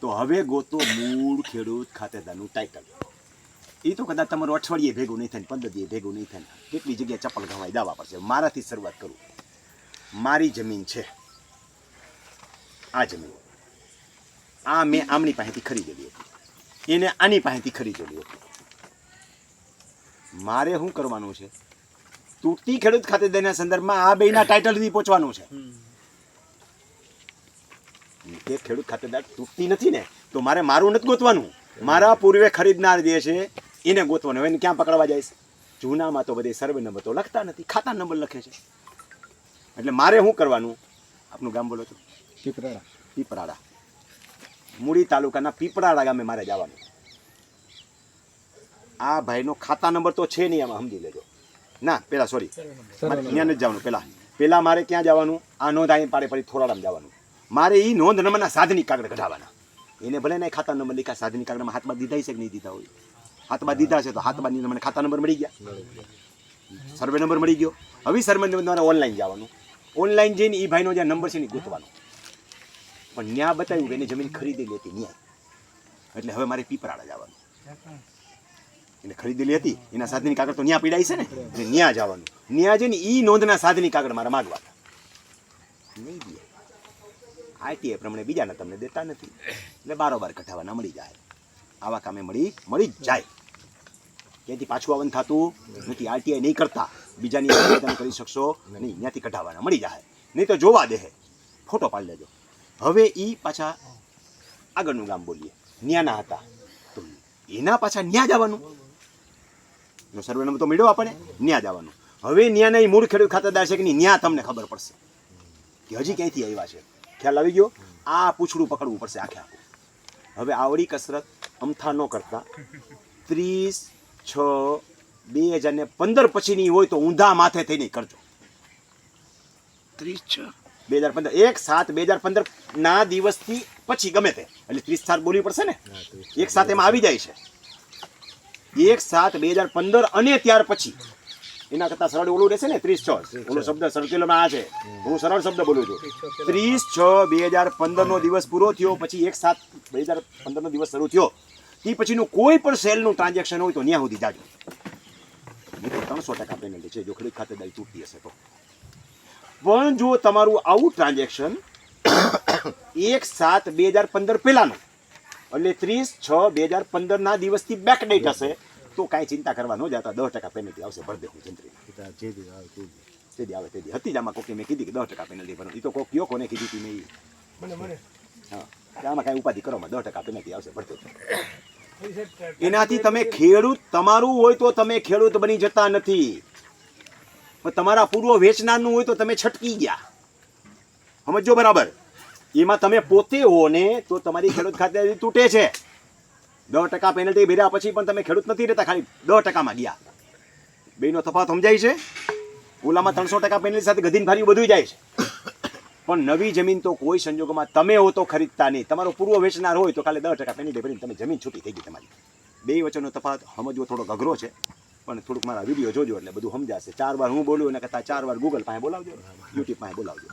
તો હવે ગોતો મૂળ ખેડૂત ખાતેદારનું ટાઇટલ. એ તો કદાચ તમારું અઠવાડિયે ભેગું નહીં થાય, 15 દિવસે ભેગું નહીં થાય. કેટલી જગ્યાએ ચપ્પલ ઘવાઈ દાવા પડશે. મારાથી શરૂઆત કરું. મારી જમીન છે, આ જમીન આ મેં આમની પાસેથી ખરીદેલી હતી, એને આની પાસેથી ખરીદેલી હતી. મારે શું કરવાનું છે? તૂટતી ખેડૂત ખાતેદારના સંદર્ભમાં આ બેના ટાઇટલ સુધી પહોંચવાનું છે. તે ખેડૂત ખાતેદાર તૂટતી નથી ને, તો મારે મારું નથી ગોતવાનું, મારા પૂર્વે ખરીદનાર જે છે એને ગોતવાનું. હવે ક્યાં પકડવા જાય છે? જૂનામાં તો બધે સર્વે નંબર તો લખતા નથી, ખાતા નંબર લખે છે. એટલે મારે શું કરવાનું? આપનું ગામ બોલો છો? પીપરાડા. પીપરાડા, મૂળી તાલુકાના પીપરાડા ગામે મારે જવાનું. આ ભાઈનો ખાતા નંબર તો છે નહીં, આમાં સમજી લેજો. ના પેલા સોરી, ત્યાં નથી જવાનું. પેલા મારે ક્યાં જવાનું? આ નોંધ અહીં પાડે પડી થોરાડામાં જવાનું. મારે એ નોંધ નંબરના સાધની કાગળ કઢાવવાના. એને ભલે ને ખાતા નંબર લીધા, સાધની કાગળમાં હાથમાં દીધા છે કે નહીં દીધા હોય? હાથમાં દીધા છે તો હાથમાં મને ખાતા નંબર મળી ગયા, સર્વે નંબર મળી ગયો. હવે સર્વે નંબર મારે ઓનલાઈન જવાનું. ઓનલાઈન જઈને એ ભાઈનો જે નંબર છે ને ગોતવાનો. પણ ન્યા બતાવ્યું કે એની જમીન ખરીદેલી હતી ન્યાય. એટલે હવે મારે પીપરાડા જવાનું. એને ખરીદેલી હતી, એના સાધની કાગળ તો ન્યા પીડાય છે ને, એટલે ન્યા જવાનું. ન્યા જઈને એ નોંધના સાધની કાગળ મારે માગવાના. નહીં દે આઈટીઆઈ પ્રમાણે બીજાને તમને દેતા નથી, એટલે બારોબાર કઢાવાના મળી જાય. આવા કામે મળી જ જાય. ત્યાંથી પાછું આવવાનું થતું નથી. આઈટીઆઈ નહીં કરતા, બીજાની તમે કરી શકશો નહીં, ત્યાંથી કઢાવવાના મળી જાય. નહીં તો જોવા દે, ફોટો પાડી લેજો. હવે એ પાછા આગળનું ગામ બોલીએ, ન્યાના હતા તો એના પાછા ન્યા જવાનું. સર્વે નંબર તો મળ્યો આપણને, ન્યા જવાનું. હવે ન્યાના એ મૂળ ખેડૂત ખાતેદાર છે કે નહીં, ન્યા તમને ખબર પડશે કે હજી ક્યાંથી આવ્યા છે. ખ્યાલ આવી ગયો? આ પૂછડું પકડવું પડશે આખે આખું. હવે આવડી કસરત અમથા ન કરતા 30/6/2015 પછીની હોય તો ઊંધા માથે થઈને કરજો. 30/6/2015, 1/7/2015 ના દિવસથી પછી ગમે તે, એટલે 30 બોલવી પડશે ને. 1/7 એમાં આવી જાય છે. 1/7/2015 અને ત્યાર પછી એના કરતા સરળ ઓલું રહેશે ને 30/6. ઓલો શબ્દ સરકેલોમાં આ છે, હું સરળ શબ્દ બોલું છું. 30/6/2015 નો દિવસ પૂરો થયો, પછી 1/7/2015 નો દિવસ શરૂ થયો, એ પછીનું કોઈ પણ સેલનું ટ્રાન્ઝેક્શન હોય તો ન્યા સુધી જાજો. નહીં તો 300% પેનલ્ટી છે જો ખેડૂત ખાતેદારી તૂટતી હશે તો. પણ જો તમારું આવું ટ્રાન્ઝેક્શન 1/7/2015 પહેલાનું, એટલે 30/6/2015 ના દિવસથી બેકડેટ હશે તો કાંઈ ચિંતા કરવા ન જતા. 10% પેનલ્ટી આવશે, ભરી દેવું જંત્રી. તેથી આવે તેથી હતી જ. આમાં કોકે મેં કીધી કે 10% પેનલ્ટી ભરો. એ તો કોક કયો કોને કીધી હતી મેં? હા, આમાં કાંઈ ઉપાધિ કરવામાં 10% પેનલ્ટી આવશે, ભરતો. એનાથી તમે ખેડૂત તમારું હોય તો તમે ખેડૂત બની જતા નથી. પણ તમારા પૂર્વ વેચનારનું હોય તો તમે છટકી ગયા. સમજો બરાબર? એમાં તમે પોતે હો ને તો તમારી ખેડૂત ખાતેદારી તૂટે છે. 10% પેનલ્ટી ભર્યા પછી પણ તમે ખેડૂત નથી રહેતા, ખાલી 10%માં ગયા. બેનો તફાવત સમજાય છે? ઓલામાં 300% પેનલ્ટી સાથે ગધીન ફારી બધું જાય છે. પણ નવી જમીન તો કોઈ સંજોગોમાં તમે હો તો ખરીદતા નહીં. તમારો પૂર્વ વેચનાર હોય તો ખાલી 10% પેનલ્ટી ભરીને તમે જમીન છૂટી થઈ ગઈ તમારી. બે વચ્ચેનો તફાવત સમજવો થોડો અઘરો છે, પણ થોડુંક મારા વિડીયો જોજો એટલે બધું સમજાશે. 4 વાર હું બોલું એના કરતાં 4 વાર ગૂગલ પાસે બોલાવજો, યુટ્યુબ પાસે બોલાવજો.